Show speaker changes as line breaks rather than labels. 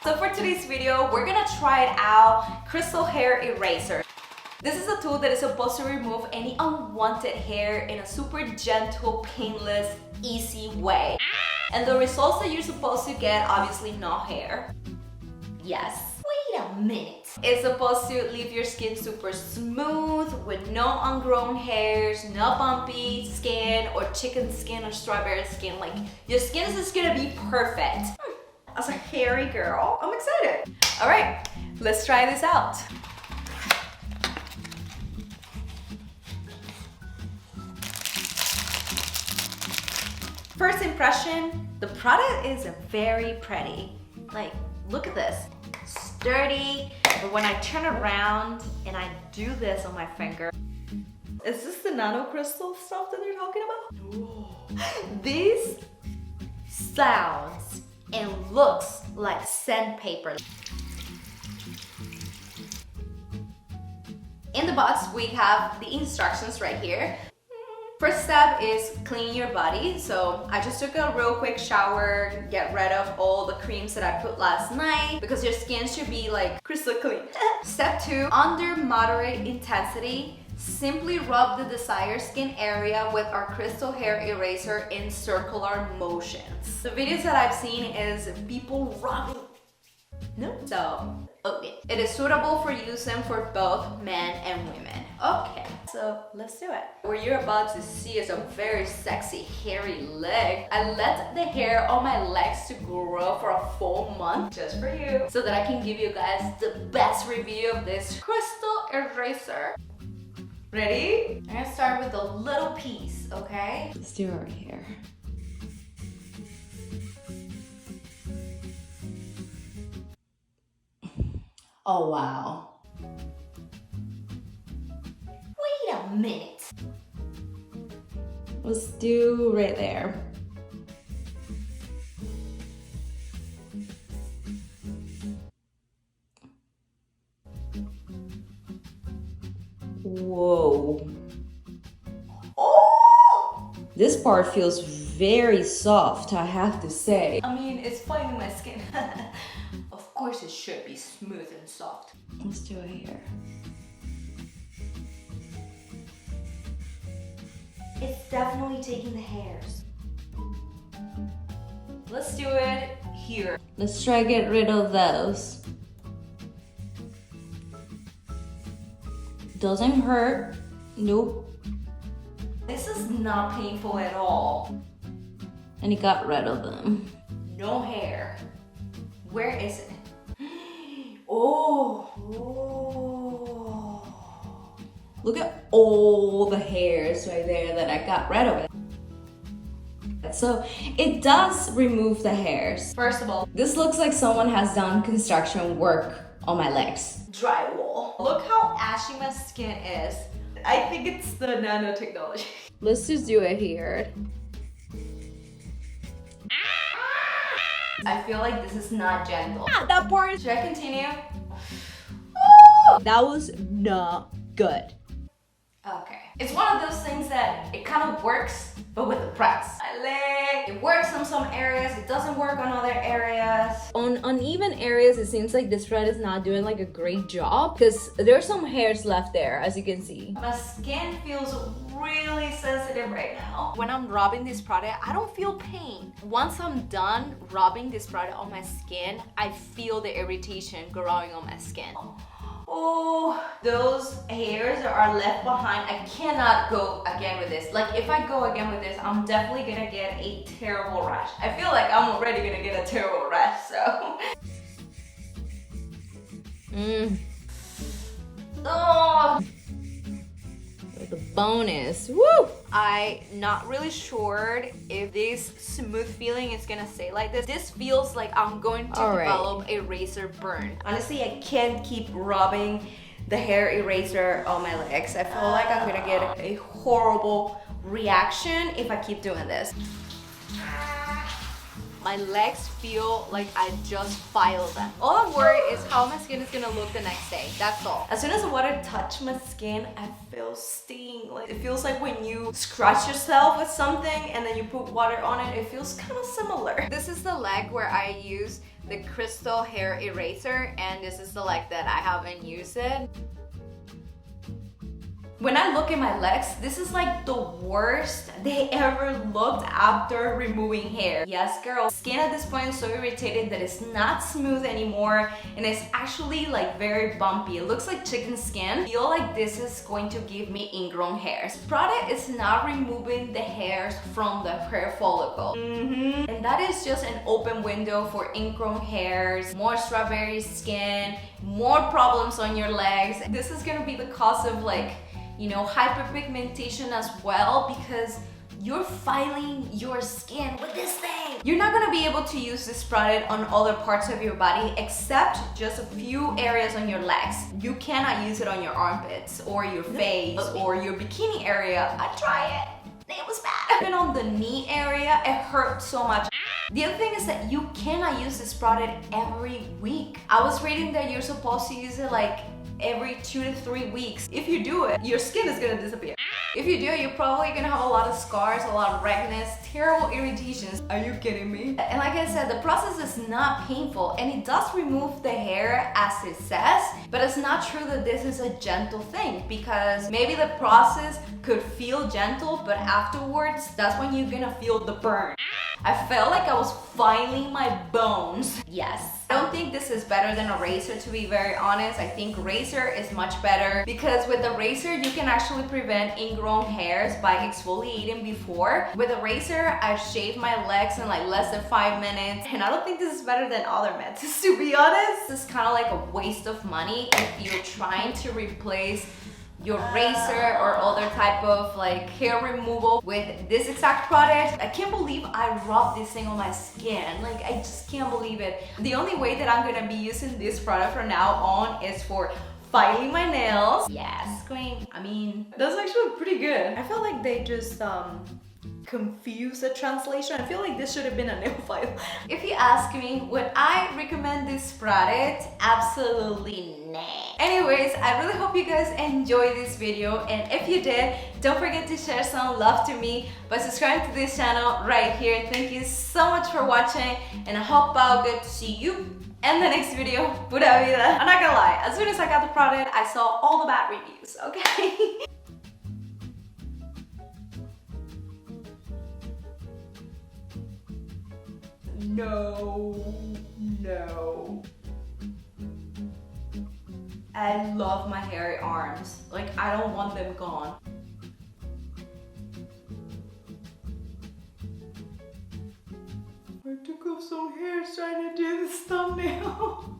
So for today's video, we're gonna try it out, crystal hair eraser. This is a tool that is supposed to remove any unwanted hair in a super gentle, painless, easy way. And the results that you're supposed to get, obviously no hair. Yes. Wait a minute. It's supposed to leave your skin super smooth with no ungrown hairs, no bumpy skin or chicken skin or strawberry skin. Like, your skin is just gonna be perfect. As a hairy girl, I'm excited. All right, let's try this out. First impression, the product is very pretty. Like, look at this. Sturdy, but when I turn around and I do this on my finger, is this the nano crystal stuff that they're talking about? Ooh. This sounds and looks like sandpaper. In the box, we have the instructions right here. First step is clean your body. So I just took a real quick shower, get rid of all the creams that I put last night because your skin should be like crystal clean. Step 2, under moderate intensity, simply rub the desired skin area with our crystal hair eraser in circular motions. The videos that I've seen is people rubbing. No. So, okay. It is suitable for using for both men and women. Okay, so let's do it. What you're about to see is a very sexy, hairy leg. I let the hair on my legs to grow for a full month just for you so that I can give you guys the best review of this crystal eraser. Ready? I'm gonna start with a little piece, okay?
Let's do our hair. Oh, wow.
Wait a minute.
Let's do right there. Whoa.
Oh!
This part feels very soft, I have to say.
I mean, it's finding my skin. Of course it should be smooth and soft.
Let's do it here.
It's definitely taking the hairs. Let's do it here.
Let's try to get rid of those. Doesn't hurt. Nope.
This is not painful at all.
And he got rid of them.
No hair. Where is it? Oh. Oh.
Look at all the hairs right there that I got rid of it. So it does remove the hairs.
First of all,
this looks like someone has done construction work on my legs.
Drywall. Look how ashy my skin is. I think it's the nanotechnology.
Let's just do it here.
I feel like this is not gentle.
That part.
Should I continue?
That was not good.
Okay. It's one of those things that it kind of works, but with the press. My leg, it works on some areas, it doesn't work on other areas.
On uneven areas, it seems like this thread is not doing like a great job because there's some hairs left there, as you can see.
My skin feels really sensitive right now. When I'm rubbing this product, I don't feel pain. Once I'm done rubbing this product on my skin, I feel the irritation growing on my skin. Oh, those hairs are left behind. I cannot go again with this. Like, if I go again with this, I'm definitely gonna get a terrible rash. I feel like I'm already gonna get a terrible rash, so. Oh.
The bonus, woo!
I'm not really sure if this smooth feeling is gonna stay like this. This feels like I'm going to develop a razor burn. Honestly, I can't keep rubbing the hair eraser on my legs. I feel like I'm gonna get a horrible reaction if I keep doing this. My legs feel like I just filed them. All I'm worried is how my skin is gonna look the next day. That's all. As soon as the water touched my skin, I feel sting. Like, it feels like when you scratch yourself with something and then you put water on it, it feels kind of similar. This is the leg where I use the Crystal Hair Eraser, and this is the leg that I haven't used it. When I look at my legs, this is like the worst they ever looked after removing hair. Yes, girl. Skin at this point is so irritated that it's not smooth anymore, and it's actually like very bumpy. It looks like chicken skin. I feel like this is going to give me ingrown hairs. This product is not removing the hairs from the hair follicle. And that is just an open window for ingrown hairs, more strawberry skin, more problems on your legs. This is gonna be the cause of like, you know, hyperpigmentation as well, because you're filing your skin with this thing. You're not gonna be able to use this product on other parts of your body except just a few areas on your legs. You cannot use it on your armpits or your face or your bikini area. I tried it. It was bad. Even on the knee area, it hurt so much. The other thing is that you cannot use this product every week. I was reading that you're supposed to use it like every 2 to 3 weeks. If you do it, your skin is gonna disappear. If you do it, you're probably gonna have a lot of scars, a lot of redness, terrible irritations. Are you kidding me? And like I said, the process is not painful, and it does remove the hair as it says, but it's not true that this is a gentle thing, because maybe the process could feel gentle, but afterwards, that's when you're gonna feel the burn. I felt like I was filing my bones. Yes. I don't think this is better than ERASER, to be very honest. I think ERASER is much better because with ERASER you can actually prevent ingrown hairs by exfoliating before. With ERASER, I shaved my legs in like less than 5 minutes, and I don't think this is better than other methods, to be honest. It's kind of like a waste of money if you're trying to replace your razor or other type of like hair removal with this exact product. I can't believe I rubbed this thing on my skin. Like, I just can't believe it. The only way that I'm gonna be using this product from now on is for filing my nails. Yes, queen. I mean, that's actually pretty good. I feel like they just confuse the translation. I feel like this should have been a nail file. If you ask me, would I recommend this product? Absolutely not. Anyways, I really hope you guys enjoyed this video, and if you did, don't forget to share some love to me by subscribing to this channel right here. Thank you so much for watching, and I hope I'll get to see you in the next video. Pura Vida. I'm not gonna lie, as soon as I got the product, I saw all the bad reviews, okay? No. I love my hairy arms. Like, I don't want them gone. I took off some hairs trying to do this thumbnail.